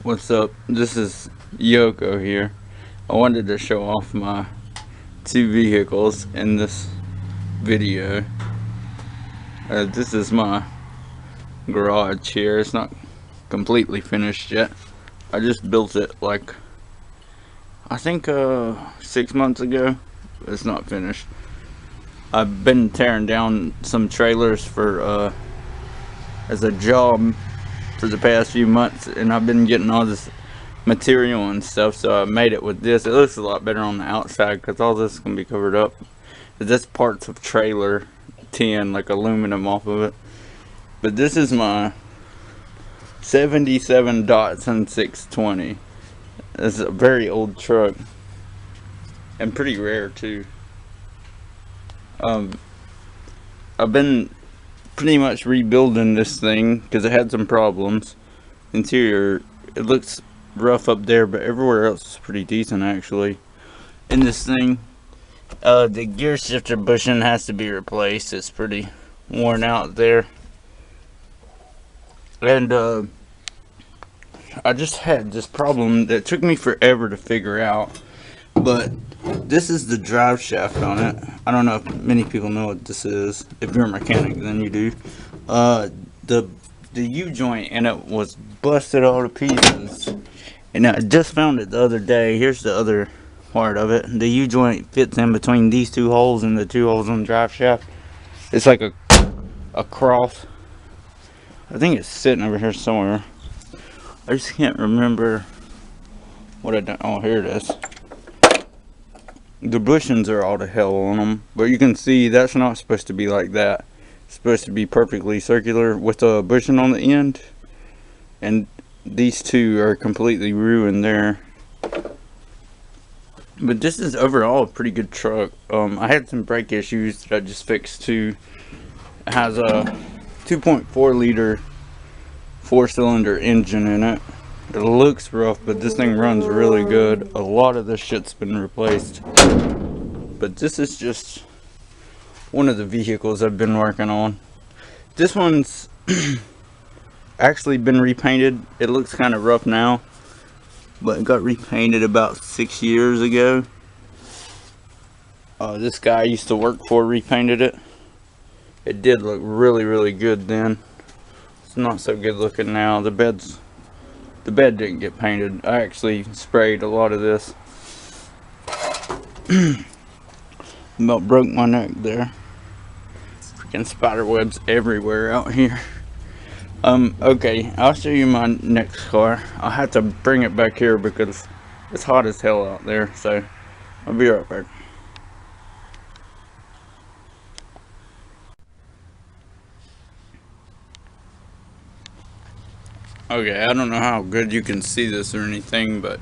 What's up? This is Yoko here. I wanted to show off my two vehicles in this video. This is my garage here. It's not completely finished yet. I just built it like I think 6 months ago. It's not finished. I've been tearing down some trailers for as a job for the past few months, and I've been getting all this material and stuff, so I made it with this. It looks a lot better on the outside because all this can be covered up. This parts of trailer tin, like aluminum off of it. But this is my 77 Datsun 620. This is a very old truck and pretty rare too. I've been pretty much rebuilding this thing because it had some problems. Interior, it looks rough up there, but everywhere else is pretty decent actually. In this thing, the gear shifter bushing has to be replaced. It's pretty worn out there. And I just had this problem that took me forever to figure out, but this is the drive shaft on it. I don't know if many people know what this is. If you're a mechanic, then you do. The U-joint in it was busted all to pieces, and I just found it the other day. Here's the other part of it. The U-joint fits in between these two holes and the two holes on the drive shaft. It's like a cross. I think it's sitting over here somewhere. I just can't remember what I done. Oh, here it is. The bushings are all to hell on them, but you can see that's not supposed to be like that. It's supposed to be perfectly circular with a bushing on the end, and these two are completely ruined there. But this is overall a pretty good truck. I had some brake issues that I just fixed too. It has a 2.4 liter 4-cylinder engine in it. It looks rough, but this thing runs really good. A lot of this shit's been replaced. But this is just one of the vehicles I've been working on. This one's actually been repainted. It looks kind of rough now, but it got repainted about 6 years ago. This guy I used to work for repainted it. It did look really good then. It's not so good looking now. The bed didn't get painted. I actually sprayed a lot of this. About broke my neck there. Freaking spider webs everywhere out here. Okay, I'll show you my next car. I'll have to bring it back here because it's hot as hell out there, so I'll be right back. Okay, I don't know how good you can see this or anything, but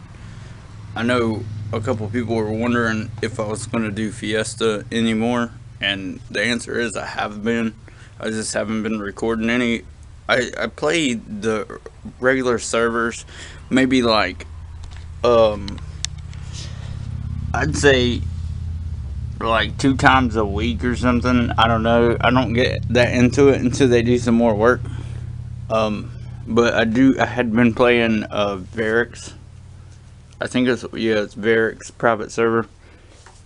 I know a couple people were wondering if I was going to do Fiesta anymore, and the answer is I have been. I just haven't been recording any. I played the regular servers maybe like I'd say like 2 times a week or something. I don't know. I don't get that into it until they do some more work. But I had been playing Varix. I think it's Varix private server.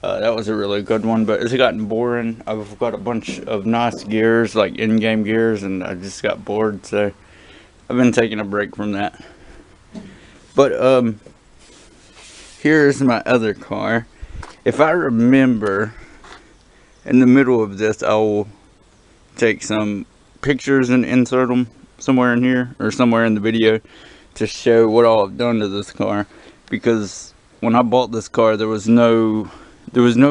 That was a really good one, but it's gotten boring. I've got a bunch of nice gears, like in-game gears, and I just got bored, so I've been taking a break from that. But here's my other car. If I remember, in the middle of this, I will take some pictures and insert them somewhere in here or somewhere in the video to show what all I've done to this car, because when I bought this car there was no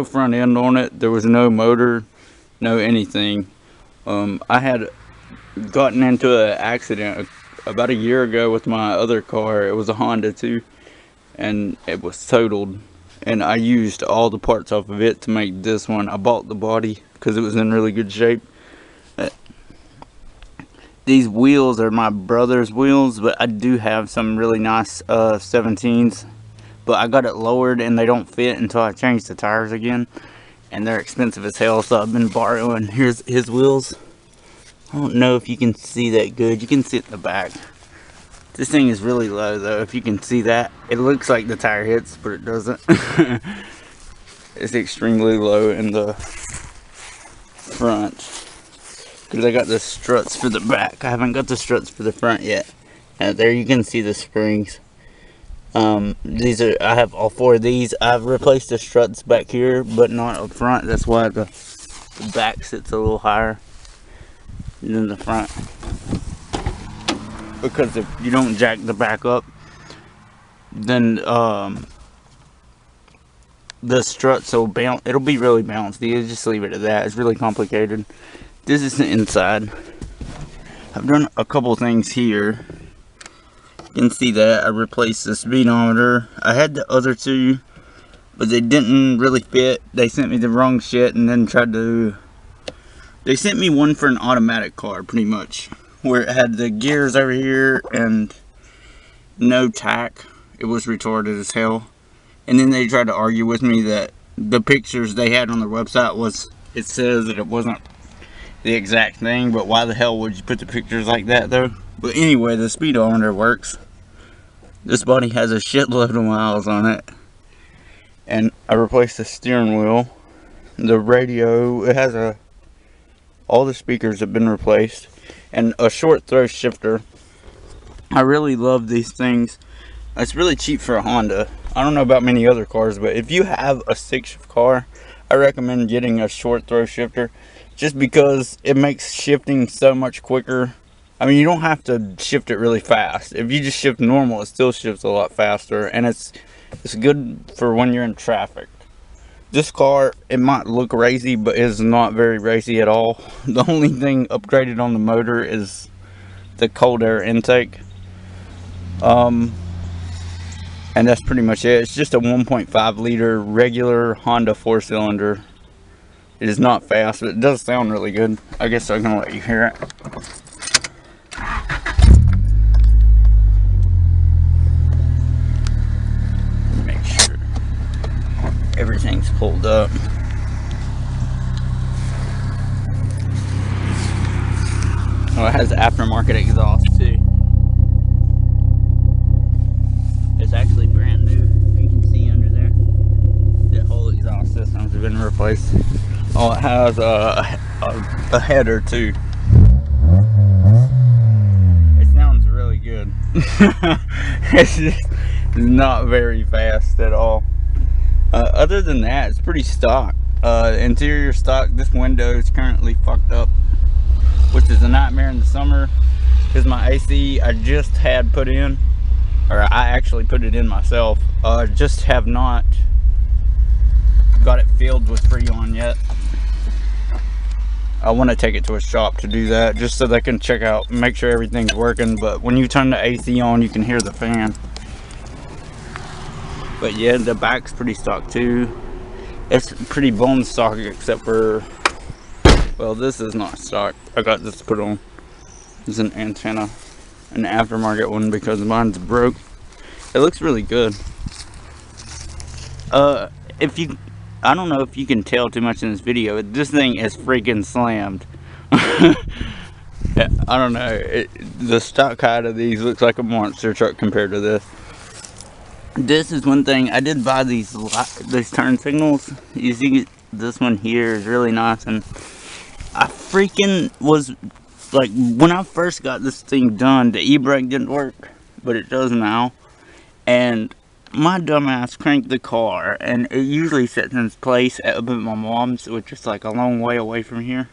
front end on it, there was no motor, no anything. I had gotten into an accident about a year ago with my other car. It was a Honda too, and it was totaled, and I used all the parts off of it to make this one. I bought the body because it was in really good shape. These wheels are my brother's wheels, but I do have some really nice 17s. But I got it lowered and they don't fit until I change the tires again. And they're expensive as hell, so I've been borrowing. Here's his wheels. I don't know if you can see that good. You can see it in the back. This thing is really low though, if you can see that. It looks like the tire hits, but it doesn't. It's extremely low in the front. Because I got the struts for the back. I haven't got the struts for the front yet. And there you can see the springs. These are, I have all 4 of these. I've replaced the struts back here, but not up front. That's why the back sits a little higher than the front. Because if you don't jack the back up, then the struts will bounce. It'll be really bouncy. You just leave it at that. It's really complicated. This is the inside. I've done a couple things here. You can see that I replaced the speedometer. I had the other 2, but they didn't really fit. They sent me the wrong shit and then tried to. They sent me one for an automatic car, pretty much, where it had the gears over here and no tack. It was retarded as hell. And then they tried to argue with me that the pictures they had on their website was, it says that it wasn't the exact thing, but why the hell would you put the pictures like that though? But anyway, the speedometer works. This body has a shitload of miles on it. And I replaced the steering wheel. The radio, it has all the speakers have been replaced. And a short throw shifter. I really love these things. It's really cheap for a Honda. I don't know about many other cars, but if you have a 6-shift car, I recommend getting a short throw shifter, just because it makes shifting so much quicker. I mean, you don't have to shift it really fast. If you just shift normal, it still shifts a lot faster, and it's good for when you're in traffic. This car, it might look racy, but it's not very racy at all. The only thing upgraded on the motor is the cold air intake. And that's pretty much it. It's just a 1.5 liter regular Honda 4-cylinder. It is not fast, but it does sound really good. I guess I'm gonna let you hear it. Make sure everything's pulled up. Oh, it has aftermarket exhaust too. It's actually brand new. You can see under there. The whole exhaust system's been replaced. Oh, it has a header too. It sounds really good. It's just not very fast at all. Other than that, it's pretty stock. Interior stock. This window is currently fucked up, which is a nightmare in the summer because my AC I just had put in. Or I actually put it in myself. Just have not got it filled with Freon yet. I want to take it to a shop to do that, just so they can check out, make sure everything's working. But when you turn the AC on, you can hear the fan. But yeah, the back's pretty stock too. It's pretty bone stock, except for, well, this is not stock. I got this put on. It's an antenna. An aftermarket one because mine's broke. It looks really good. If you, I don't know if you can tell too much in this video, but this thing is freaking slammed. I don't know, the stock height of these looks like a monster truck compared to this. This is one thing, I did buy these turn signals. You see this one here is really nice, and I freaking was like, when I first got this thing done, the e-brake didn't work, but it does now. And my dumbass cranked the car, and it usually sits in its place up at my mom's, which is like a long way away from here.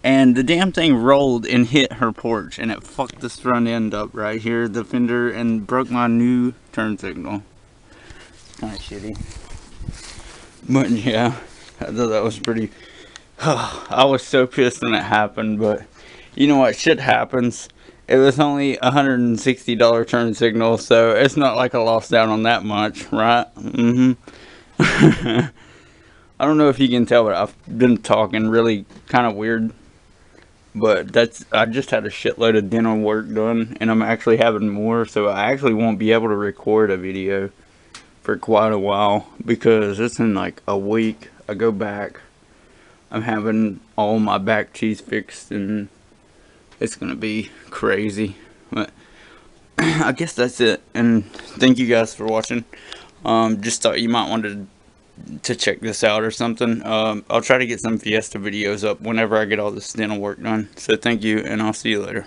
And the damn thing rolled and hit her porch, and it fucked this front end up right here, the fender, and broke my new turn signal. Kind of shitty. But yeah, I thought that was pretty... I was so pissed when it happened, but... You know what, shit happens. It was only $160 turn signal, so it's not like I lost out on that much, right? I don't know if you can tell, but I've been talking really kind of weird. But I just had a shitload of dental work done, and I'm actually having more, so I actually won't be able to record a video for quite a while, because it's in like a week. I go back. I'm having all my back teeth fixed, and it's gonna be crazy. But I guess that's it. And thank you guys for watching. Just thought you might want to check this out or something. I'll try to get some Fiesta videos up whenever I get all this dental work done. So thank you, and I'll see you later.